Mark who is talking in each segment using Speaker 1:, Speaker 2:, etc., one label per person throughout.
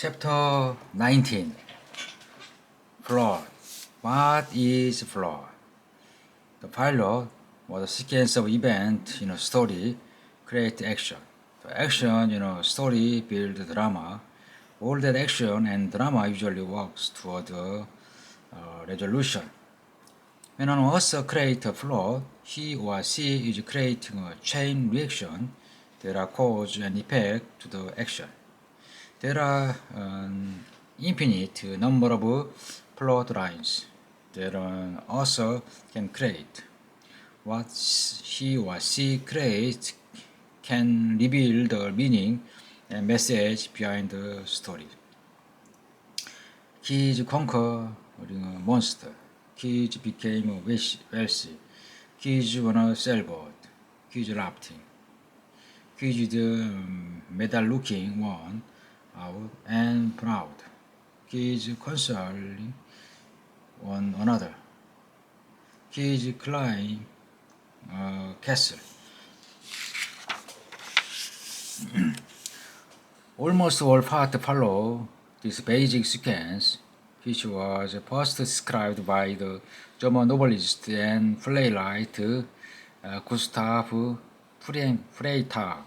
Speaker 1: Chapter 19 Plot. What is plot? The pilot was a sequence of events in a story, create action. The action in a story build drama. All that action and drama usually works toward a resolution. When an author creates a plot, he or she is creating a chain reaction that are cause and effect to the action. There are an infinite number of plot lines that an author can create. What he or she creates can reveal the meaning and message behind the story. Kids conquering a monster. Kids became wealthy. Kids won a sailboat. Kids rafting. Kids the medal-looking one out and proud. Kids consoling one another. Kids climb a castle. Almost all parts follow this basic sequence, which was first described by the German novelist and playwright Gustav Freytag,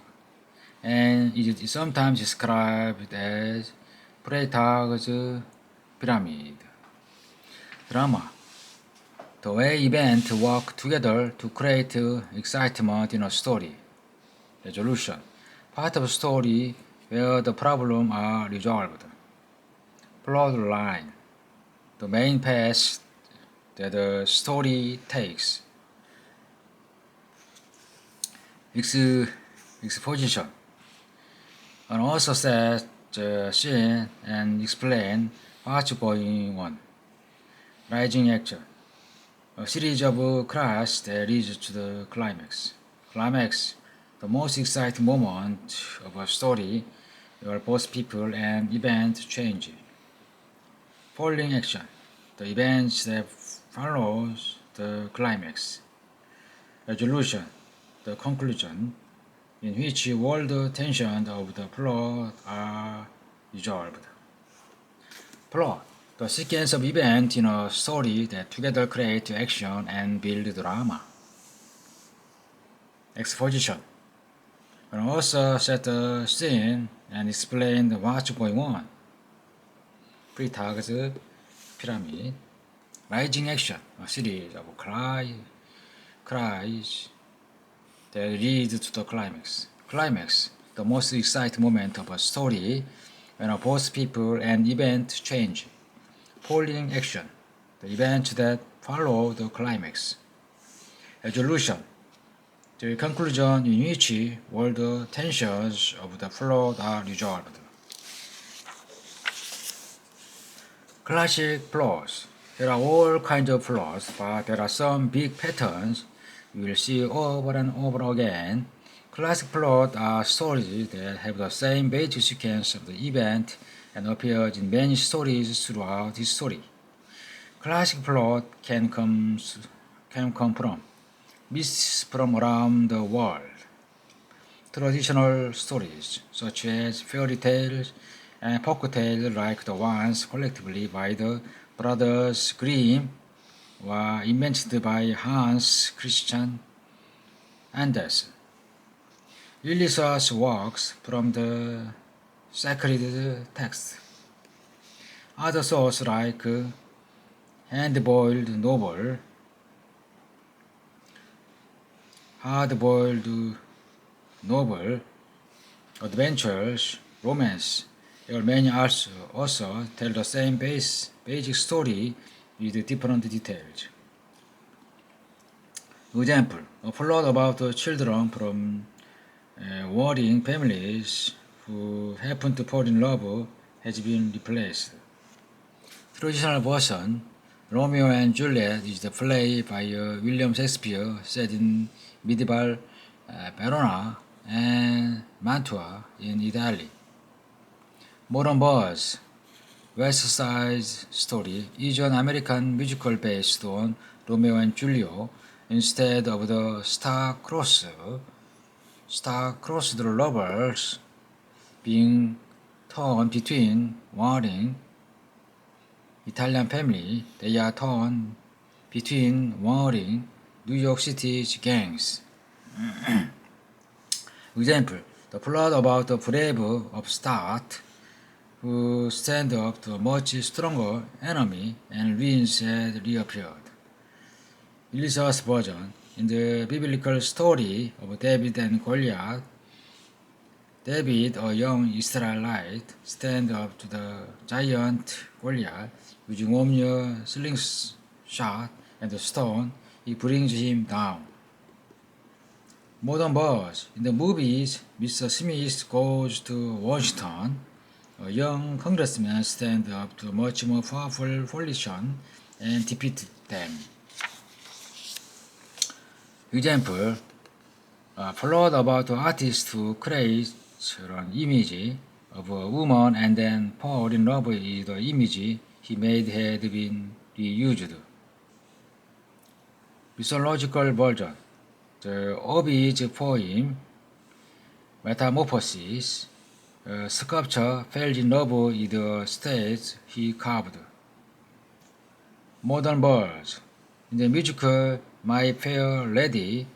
Speaker 1: and it is sometimes described as Freytag's pyramid. Drama. The way events work together to create excitement in a story. Resolution. Part of a story where the problems are resolved. Plot line. The main path that the story takes. Exposition. An author sets the scene and explains what's going on. Rising action. A series of crashes that leads to the climax. Climax. The most exciting moment of a story where both people and events change. Falling action. The events that follows the climax. Resolution. The conclusion, in which all the tensions of the plot are resolved. Plot. The sequence of events in a story that together create action and build drama. Exposition. An author set the scene and explained what's going on. Freytag's pyramid. Rising action. A series of cries that lead to the climax. Climax. The most exciting moment of a story when both people and events change. Falling action. The events that follow the climax. Resolution. The conclusion in which all the tensions of the plot are resolved. Classic plots. There are all kinds of plots, but there are some big patterns you will see over and over again. Classic plots are stories that have the same basic sequence of the event and appears in many stories throughout history. Classic plot can come from myths from around the world. Traditional stories, such as fairy tales and folk tales like the ones collectively by the brothers Grimm, were invented by Hans Christian Andersen. Illustrated works from the sacred text. Other sources like hard-boiled novel, adventures, romance, or many also tell the same basic story with different details. Example, a plot about children from warring families who happen to fall in love has been replaced. Traditional version, Romeo and Juliet, is the play by William Shakespeare set in medieval Verona and Mantua in Italy. Modern Buzz, West Side Story, is an American musical based on Romeo and Juliet instead of the star-crossed lovers being torn between warring Italian family. They are torn between warring New York City's gangs. Example, the plot about the brave upstart who stand up to a much stronger enemy and ruins had reappeared. Elisa's version, in the biblical story of David and Goliath, David, a young Israelite, stand up to the giant Goliath using only a slingshot and a stone. He brings him down. Modern verse, in the movies, Mr. Smith goes to Washington. A young congressman stands up to a much more powerful coalition and defeats them. Example, a plot about an artist who creates an image of a woman and then falls in love with the image he made had been reused. Mythological version, the Ovid's poem Metamorphosis, a sculptor fell in love with the statue he carved. Modern verse, in the musical My Fair Lady,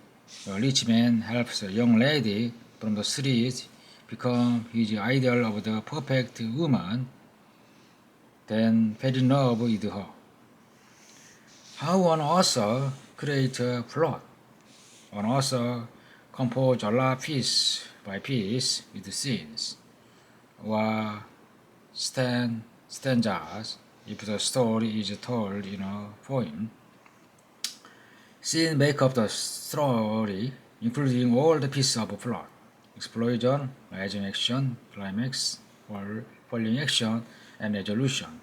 Speaker 1: a rich man helps a young lady from the streets become his ideal of the perfect woman, then fell in love with her. How an author creates a plot. An author composes a lot piece by piece with scenes or stanzas if the story is told in a poem. Scenes make up the story, including all the pieces of plot: explosion, rising action, climax, falling action, and resolution.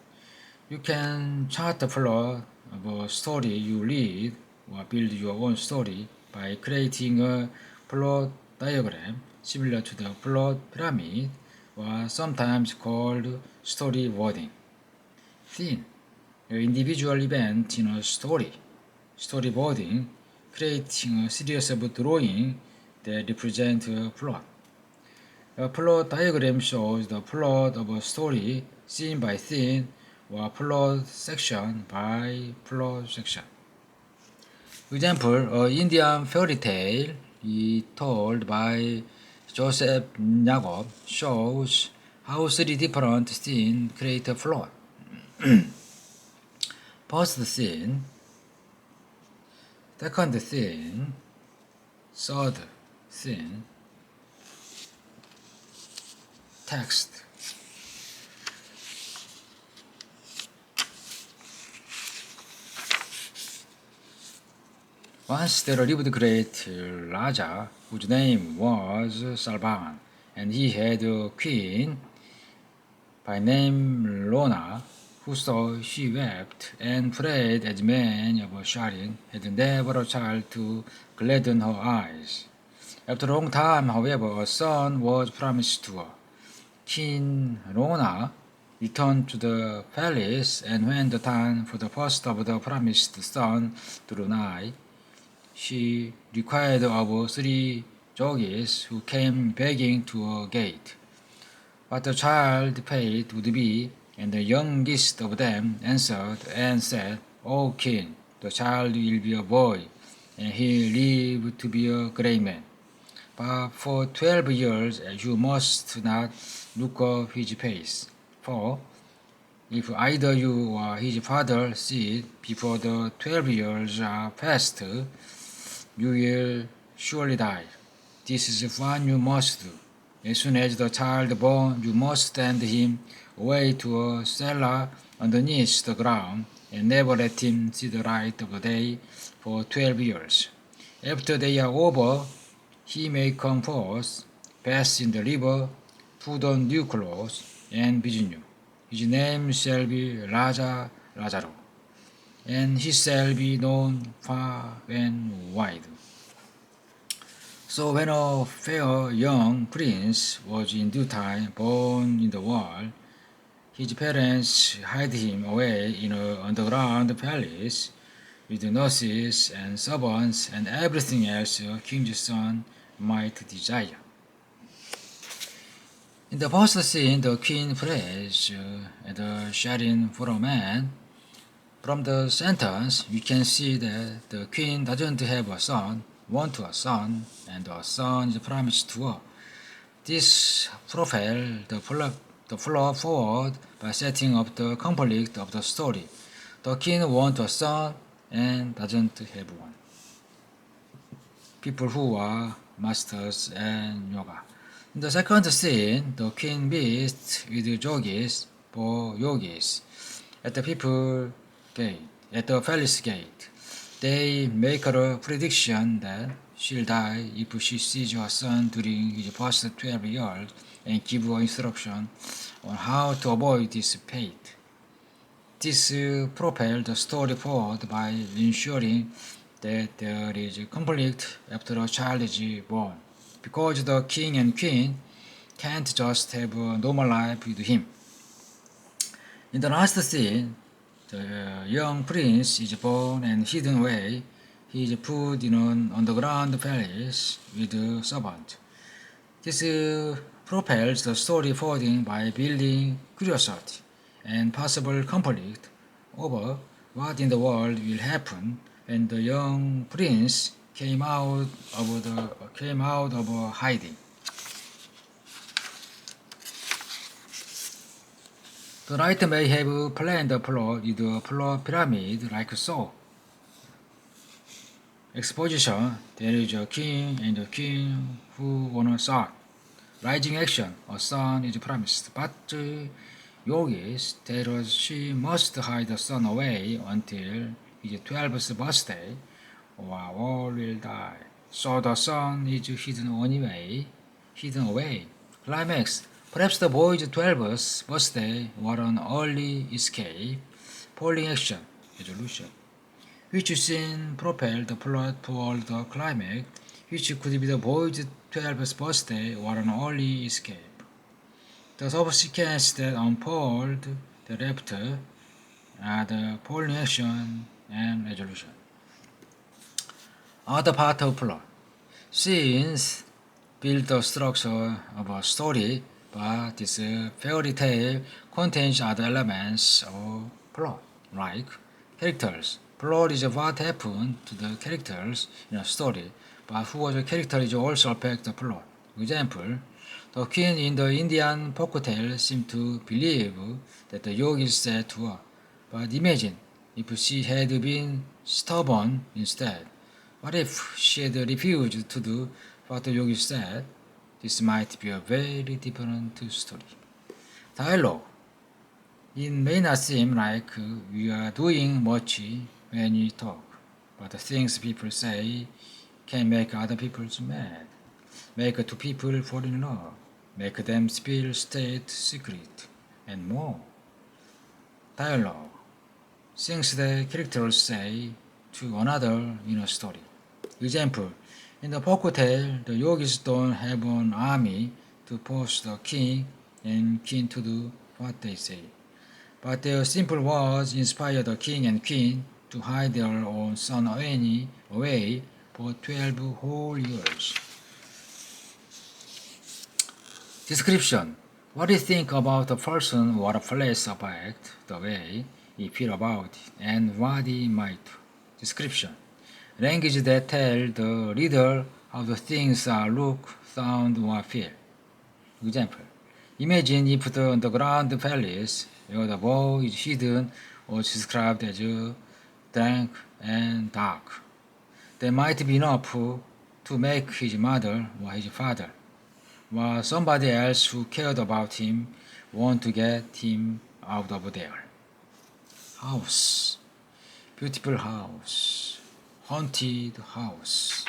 Speaker 1: You can chart the plot of a story you read or build your own story by creating a plot diagram similar to the plot pyramid, or sometimes called storyboarding. Scene, an individual event in a story. Storyboarding, creating a series of drawings that represent a plot. A plot diagram shows the plot of a story scene by scene or plot section by plot section. Example, an Indian fairy tale told by Joseph Jacob shows how 3 different scenes create a plot. First scene, second scene, third scene, text. Once there lived a great Raja whose name was Salban, and he had a queen by name Lona, who saw she wept and prayed as men of Sharin had never a child to gladden her eyes. After a long time, however, a son was promised to her. King Lona returned to the palace, and when the time for the first of the promised son drew nigh, she required of 3 jockeys who came begging to her gate what the child's fate would be, and the youngest of them answered and said, "O king, the child will be a boy, and he will live to be a great man. But for 12 years you must not look up his face, for if either you or his father see it before the 12 years are past, you will surely die. This is what you must do. As soon as the child born, you must send him away to a cellar underneath the ground, and never let him see the light of the day for 12 years. After they are over, he may come forth, pass in the river, put on new clothes, and visit you. His name shall be Raja Lazaro, and he shall be known far and wide." So when a fair young prince was in due time born in the world, his parents hid him away in an underground palace with nurses and servants and everything else a king's son might desire. In the first scene, the queen prays at the shrine for a man. From the sentence, we can see that the queen doesn't have a son, want a son, and a son is promised to her. This propels the plot forward by setting up the conflict of the story. The king wants a son and doesn't have one. People who are masters and yoga. In the second scene, the king meets with yogis for yogis at the people gate, at the palace gate. They make a prediction that she'll die if she sees her son during his first 12 years and give her instruction on how to avoid this fate. This propels the story forward by ensuring that there is conflict after a child is born, because the king and queen can't just have a normal life with him. In the last scene, the young prince is born and hidden away. He is put in an underground palace with a servant. This propels the story forward by building curiosity and possible conflict over what in the world will happen when the young prince came out of hiding. The writer may have planned the plot with a plot pyramid like so. Exposition, there is a king and a queen who want a son. Rising action, a son is promised, but yogis tell us she must hide the son away until his 12th birthday, or all will die. So the son is hidden away. Climax, perhaps the boy's 12th birthday was an early escape. Polling action, resolution. Which scene propelled the plot toward the climax, which could be the boy's 12th birthday or an early escape. The subsequence that unfold thereafter are the polling action and resolution. Other part of plot. Scenes build the structure of a story, but this fairy tale contains other elements of plot, like characters. Plot is what happened to the characters in a story, but who was a character is also affect the plot. Example, the queen in the Indian folktale seemed to believe that the yogi said to her, but imagine if she had been stubborn instead. What if she had refused to do what the yogi said? This might be a very different story. Dialogue. It may not seem like we are doing much when we talk, but the things people say can make other people mad, make two people fall in love, make them spill state secret, and more. Dialogue. Things the characters say to another in a story. Example, in the folktale, the yogis don't have an army to force the king and queen to do what they say, but their simple words inspire the king and queen to hide their own son away for 12 whole years. Description. What do you think about a person or a place or act, the way you feel about it, and what it might do? Description. Language that tell the reader how the things are look, sound, or feel. Example. Imagine if the underground palace where the boy is hidden was described as dank and dark. There might be enough to make his mother or his father, or somebody else who cared about him, want to get him out of there. House. Beautiful house. Haunted house.